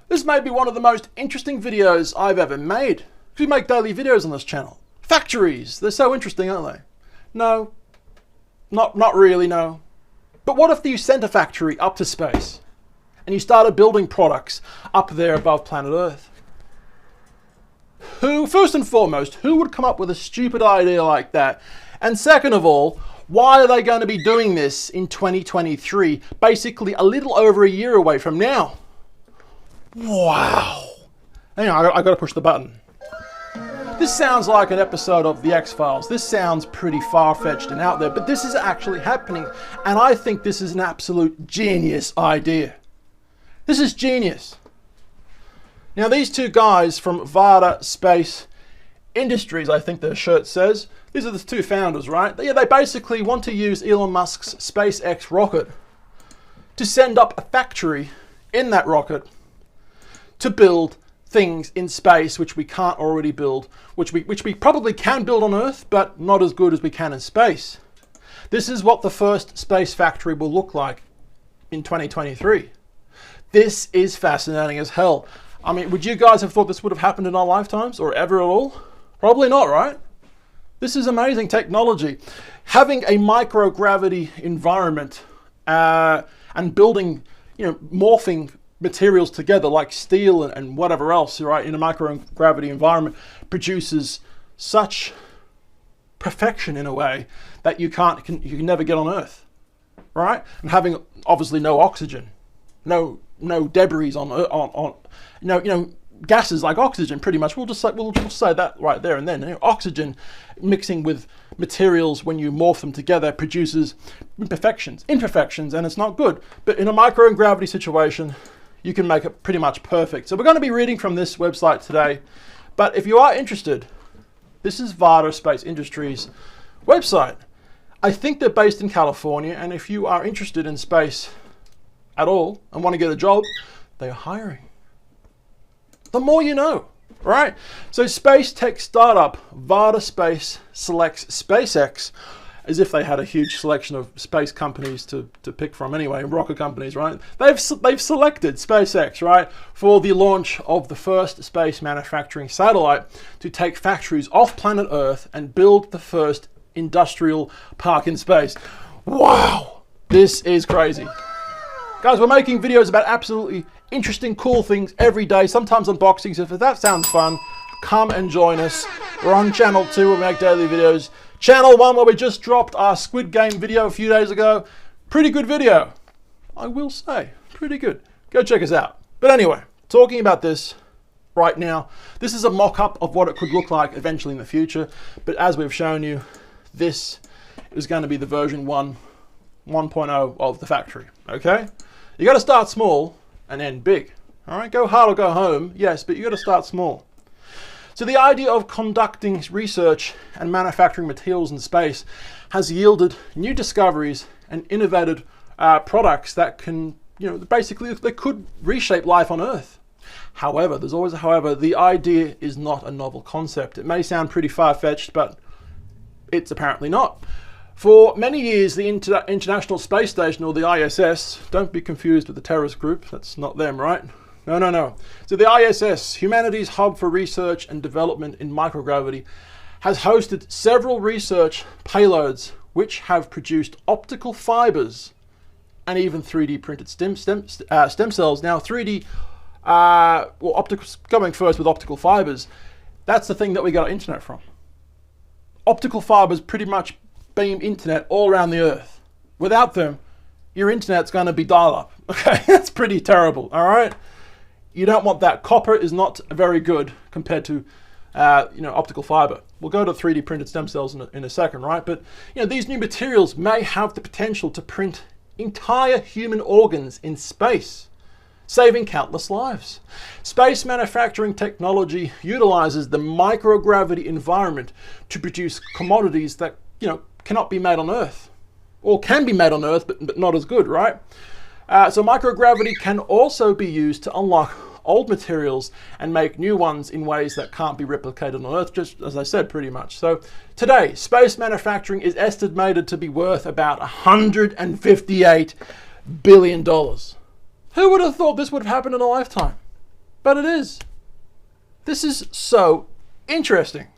This may be one of the most interesting videos I've ever made. We make daily videos on this channel. Factories, they're so interesting, aren't they? No, not really, no. But what if you sent a factory up to space and you started building products up there above planet Earth? First and foremost, who would come up with a stupid idea like that? And second of all, why are they going to be doing this in 2023, basically a little over a year away from now? Wow. Hang on, I got to push the button. This sounds like an episode of The X-Files. This sounds pretty far-fetched and out there, but this is actually happening, and I think this is an absolute genius idea. This is genius. Now, these two guys from Varda Space Industries, I think their shirt says, these are the two founders, right? Yeah, they basically want to use Elon Musk's SpaceX rocket to send up a factory in that rocket to build things in space which we can't already build, which we probably can build on Earth, but not as good as we can in space. This is what the first space factory will look like in 2023. This is fascinating as hell. I mean, would you guys have thought this would have happened in our lifetimes or ever at all? Probably not, right? This is amazing technology. Having a microgravity environment and building, morphing materials together like steel and whatever else, right, in a microgravity environment produces such perfection in a way that you can never get on Earth, right? And having obviously no oxygen, no debris on gases like oxygen, pretty much. We'll just say that right there and then. Oxygen mixing with materials when you morph them together produces imperfections, and it's not good. But in a microgravity situation, you can make it pretty much perfect. So we're going to be reading from this website today. But if you are interested, this is Varda Space Industries website. I think they're based in California, and if you are interested in space at all and want to get a job, they are hiring. The more you know, right? So space tech startup Varda Space selects SpaceX, as if they had a huge selection of space companies to pick from anyway, rocket companies, right? They've selected SpaceX, right, for the launch of the first space manufacturing satellite to take factories off planet Earth and build the first industrial park in space. Wow, this is crazy. Guys, we're making videos about absolutely interesting, cool things every day, sometimes unboxings. If that sounds fun, come and join us. We're on channel 2, we make daily videos. Channel 1, where we just dropped our Squid Game video a few days ago. Pretty good video, I will say. Pretty good. Go check us out. But anyway, talking about this right now, this is a mock-up of what it could look like eventually in the future. But as we've shown you, this is going to be the version 1.0 of the factory, okay? You got to start small and end big. All right, go hard or go home, yes, but you got to start small. So the idea of conducting research and manufacturing materials in space has yielded new discoveries and innovative products that can, basically they could reshape life on Earth. However, there's always a however, the idea is not a novel concept. It may sound pretty far-fetched, but it's apparently not. For many years, the International Space Station, or the ISS, don't be confused with the terrorist group, that's not them, right? No. So the ISS, humanity's hub for research and development in microgravity, has hosted several research payloads which have produced optical fibers and even 3D printed stem cells. Now 3D, going first with optical fibers, that's the thing that we got our internet from. Optical fibers pretty much beam internet all around the Earth. Without them, your internet's going to be dial-up. Okay, that's pretty terrible, all right? You don't want that. Copper is not very good compared to, optical fiber. We'll go to 3D printed stem cells in a second, right? But, these new materials may have the potential to print entire human organs in space, saving countless lives. Space manufacturing technology utilizes the microgravity environment to produce commodities that, cannot be made on Earth, or can be made on Earth, but not as good, right? So microgravity can also be used to unlock old materials and make new ones in ways that can't be replicated on Earth, just as I said, pretty much. So today, space manufacturing is estimated to be worth about $158 billion. Who would have thought this would have happened in a lifetime? But it is. This is so interesting.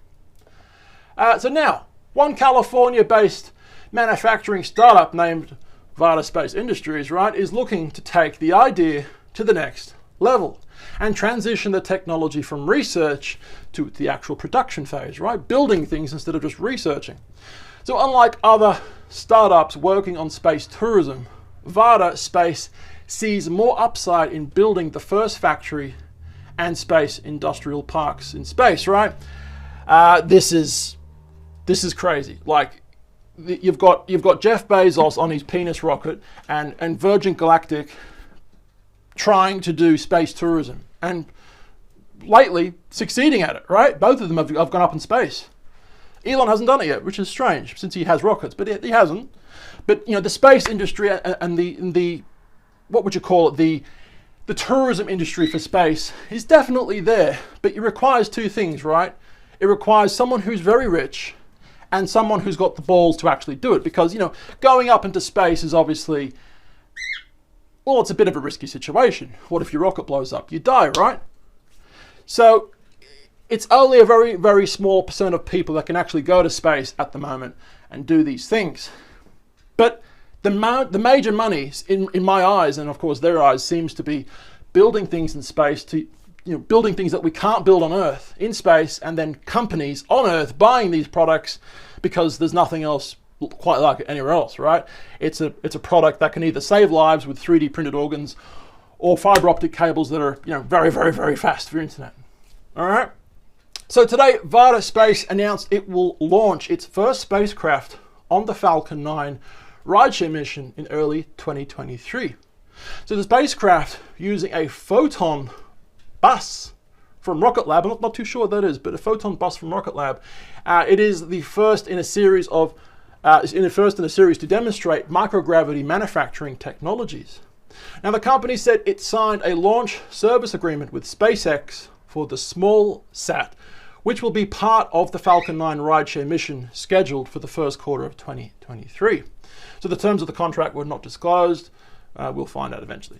So now, one California-based manufacturing startup named Varda Space Industries, right, is looking to take the idea to the next level and transition the technology from research to the actual production phase, right? Building things instead of just researching. So unlike other startups working on space tourism, Varda Space sees more upside in building the first factory and space industrial parks in space, right? This is crazy. Like, you've got Jeff Bezos on his penis rocket and Virgin Galactic trying to do space tourism and lately succeeding at it, right? Both of them have gone up in space. Elon hasn't done it yet, which is strange since he has rockets, but he hasn't. But the space industry and the what would you call it, the tourism industry for space is definitely there, but it requires two things, right? It requires someone who's very rich and someone who's got the balls to actually do it, because going up into space is obviously, well, it's a bit of a risky situation. What if your rocket blows up? You die, right? So it's only a very, very small percent of people that can actually go to space at the moment and do these things. But the major money, in my eyes, and of course their eyes, seems to be building things in space, building things that we can't build on Earth in space, and then companies on Earth buying these products because there's nothing else quite like it anywhere else, right? It's a product that can either save lives with 3D printed organs or fiber optic cables that are very, very, very fast for your internet. All right. So today, Varda Space announced it will launch its first spacecraft on the Falcon 9 rideshare mission in early 2023. So the spacecraft, using a photon bus from Rocket Lab, I'm not too sure what that is, but a photon bus from Rocket Lab. It is the first in a series to demonstrate microgravity manufacturing technologies. Now, the company said it signed a launch service agreement with SpaceX for the small sat, which will be part of the Falcon 9 rideshare mission scheduled for the first quarter of 2023. So the terms of the contract were not disclosed. We'll find out eventually.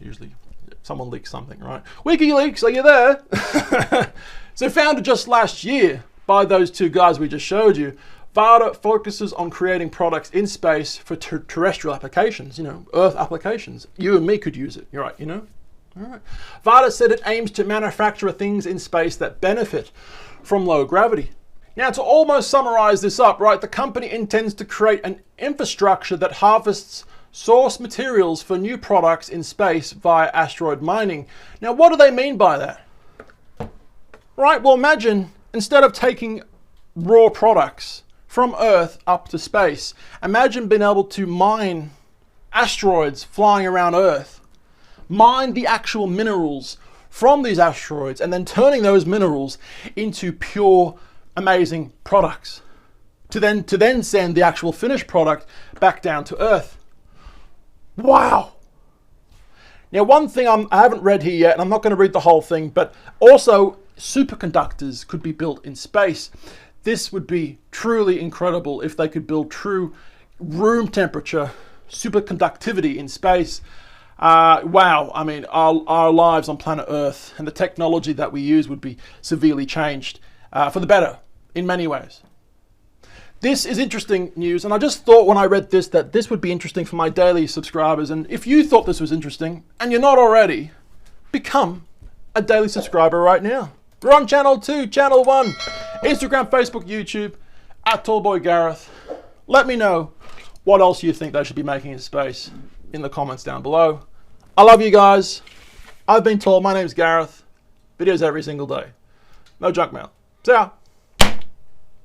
Usually someone leaks something, right? WikiLeaks, are you there? So founded just last year by those two guys we just showed you, Varda focuses on creating products in space for terrestrial applications, Earth applications. You and me could use it, you're right, All right. Varda said it aims to manufacture things in space that benefit from low gravity. Now, to almost summarize this up, right, the company intends to create an infrastructure that harvests source materials for new products in space via asteroid mining. Now, what do they mean by that? Right, well, imagine instead of taking raw products from Earth up to space, imagine being able to mine asteroids flying around Earth, mine the actual minerals from these asteroids, and then turning those minerals into pure, amazing products to then send the actual finished product back down to Earth. Wow. Now, one thing I haven't read here yet, and I'm not going to read the whole thing, but also superconductors could be built in space. This would be truly incredible if they could build true room temperature superconductivity in space. Wow, I mean, our lives on planet Earth and the technology that we use would be severely changed for the better in many ways. This is interesting news, and I just thought when I read this that this would be interesting for my daily subscribers. And if you thought this was interesting and you're not already, become a daily subscriber right now. We're on channel 2, channel 1, Instagram, Facebook, YouTube, @TallBoyGareth. Let me know what else you think they should be making in space in the comments down below. I love you guys. I've been Tall. My name's Gareth. Videos every single day. No junk mail. See ya.